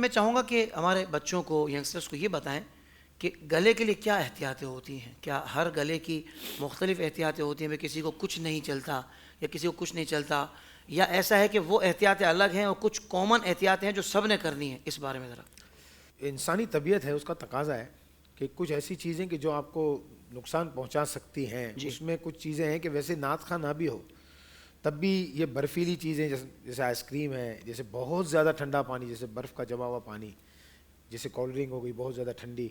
میں چاہوں گا کہ ہمارے بچوں کو، ینگسٹرس کو یہ بتائیں کہ گلے کے لیے کیا احتیاطیں ہوتی ہیں. کیا ہر گلے کی مختلف احتیاطیں ہوتی ہیں؟ کسی کو کچھ نہیں چلتا یا کسی کو کچھ نہیں چلتا، یا ایسا ہے کہ وہ احتیاطیں الگ ہیں اور کچھ کامن احتیاطیں ہیں جو سب نے کرنی ہیں؟ اس بارے میں ذرا. انسانی طبیعت ہے، اس کا تقاضا ہے کہ کچھ ایسی چیزیں کہ جو آپ کو نقصان پہنچا سکتی ہیں، اس میں کچھ چیزیں ہیں کہ ویسے نعت خواہ نہ بھی ہو تب بھی یہ برفیلی چیزیں جیسے آئس کریم ہے، جیسے بہت زیادہ ٹھنڈا پانی، جیسے برف کا جما ہوا پانی، جیسے کولڈ ڈرنک ہو گئی بہت زیادہ ٹھنڈی،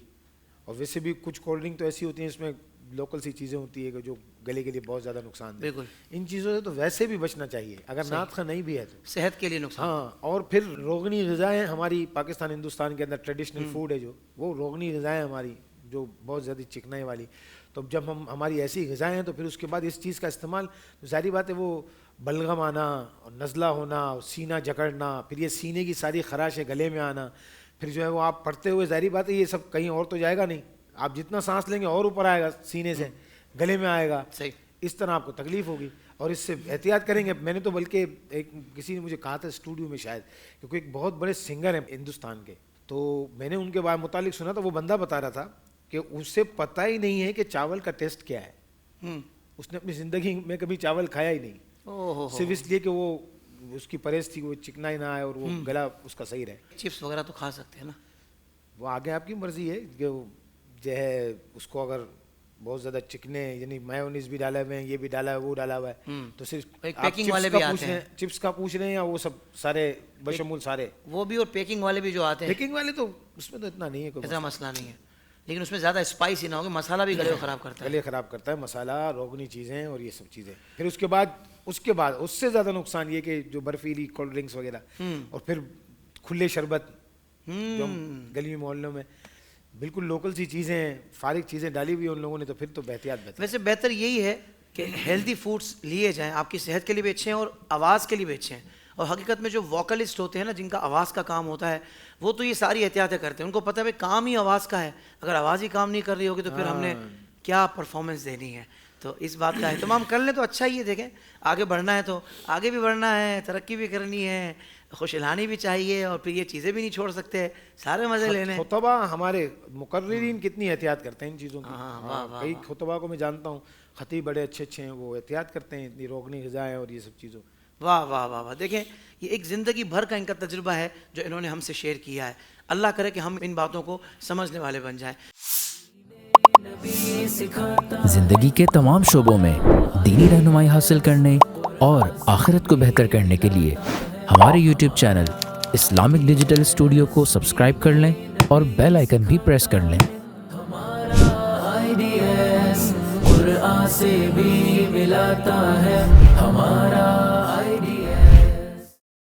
اور ویسے بھی کچھ کولڈ ڈرنک تو ایسی ہوتی ہیں اس میں لوکل سی چیزیں ہوتی ہے کہ جو گلے کے لیے بہت زیادہ نقصان دہ. ان چیزوں سے تو ویسے بھی بچنا چاہیے اگر نعت خواہ نہیں بھی ہے تو، صحت کے لیے نقصان. ہاں. اور پھر روغنی غذائیں ہماری پاکستان ہندوستان کے اندر ٹریڈیشنل فوڈ ہے جو، وہ روغنی غذائیں ہماری جو بہت زیادہ چکنائی والی. تو جب ہماری ایسی غذائیں ہیں تو پھر اس کے بعد اس چیز کا استعمال، ظاہری بات ہے وہ بلغم آنا اور نزلہ ہونا اور سینہ جکڑنا، پھر یہ سینے کی ساری خراش ہے گلے میں آنا، پھر جو ہے وہ آپ پڑھتے ہوئے ظاہری بات ہے یہ سب کہیں اور تو جائے گا نہیں، آپ جتنا سانس لیں گے اور اوپر آئے گا سینے سے گلے میں آئے گا. صحیح. اس طرح آپ کو تکلیف ہوگی اور اس سے احتیاط کریں گے. میں نے تو بلکہ کسی نے مجھے کہا تھا اسٹوڈیو میں شاید، کیونکہ ایک بہت بڑے سنگر ہیں ہندوستان کے، تو میں نے ان کے بارے متعلق سنا تھا. وہ بندہ بتا رہا تھا کہ اسے پتہ ہی نہیں ہے کہ چاول کا ٹیسٹ کیا ہے. اس نے اپنی زندگی میں کبھی چاول کھایا ہی نہیں، صرف اس لیے کہ وہ اس کی پرہیز تھی وہ چکنائی نہ آئے اور وہ گلا اس کا صحیح رہے. چپس وغیرہ تو کھا سکتے ہیں نا؟ وہ آگے آپ کی مرضی ہے کہ جو ہے اس کو اگر بہت زیادہ چکنے، یعنی میونیز بھی ڈالا ہوئے ہیں، یہ بھی ڈالا ہے، وہ ڈالا ہوا ہے، تو صرف پیکنگ والے بھی آتے ہیں. چپس کا پوچھ رہے ہیں یا وہ سب سارے بشمول سارے؟ وہ بھی، اور پیکنگ والے بھی جو آتے ہیں. پیکنگ والے تو اس میں تو اتنا نہیں ہے، کوئی ایسا مسئلہ نہیں ہے، لیکن اس میں زیادہ اسپائس ہی نہ ہوگا. مسالہ بھی گلے کو خراب کرتا ہے. گلے خراب کرتا ہے مسالہ، روغنی چیزیں اور یہ سب چیزیں. پھر اس کے بعد اس سے زیادہ نقصان یہ کہ جو برفیلی کولڈ ڈرنکس وغیرہ، اور پھر کھلے شربت جو گلی محلوں میں بالکل لوکل سی چیزیں، فارغ چیزیں ڈالی ہوئی ان لوگوں نے، تو پھر تو احتیاط بہتر. ویسے بہتر یہی ہے کہ ہیلدی فوڈس لیے جائیں، آپ کی صحت کے لیے بھی اچھے ہیں اور آواز کے لیے بھی اچھے ہیں. اور حقیقت میں جو ووکلسٹ ہوتے ہیں نا، جن کا آواز کا کام ہوتا ہے، وہ تو یہ ساری احتیاطیں کرتے ہیں. ان کو پتہ ہے بھائی کام ہی آواز کا ہے، اگر آواز ہی کام نہیں کر رہی ہوگی تو پھر ہم نے کیا پرفارمنس دینی ہے. تو اس بات کا اہتمام کر لیں تو اچھا ہی ہے. دیکھیں آگے بڑھنا ہے تو آگے بھی بڑھنا ہے، ترقی بھی کرنی ہے، خوش الانی بھی چاہیے، اور پھر یہ چیزیں بھی نہیں چھوڑ سکتے، سارے مزے لینے. خطبہ ہمارے مقررین کتنی احتیاط کرتے ہیں ان چیزوں کی. کئی خطبہ کو میں جانتا ہوں، خطیب بڑے اچھے ہیں، وہ احتیاط کرتے ہیں اتنی روغنی غذائیں اور یہ سب چیزوں. واہ واہ واہ واہ. دیکھیں یہ ایک زندگی بھر کا ان کا تجربہ ہے جو انہوں نے ہم سے شیئر کیا ہے. اللہ کرے کہ ہم ان باتوں کو سمجھنے والے بن جائیں. زندگی کے تمام شعبوں میں دینی رہنمائی حاصل کرنے اور آخرت کو بہتر کرنے کے لیے ہمارے YouTube channel Islamic digital studio کو سبسکرائب کر لیں اور بیل آئیکن بھی پریس کر لیں. قرآن سے بھی ملاتا ہے ہمارا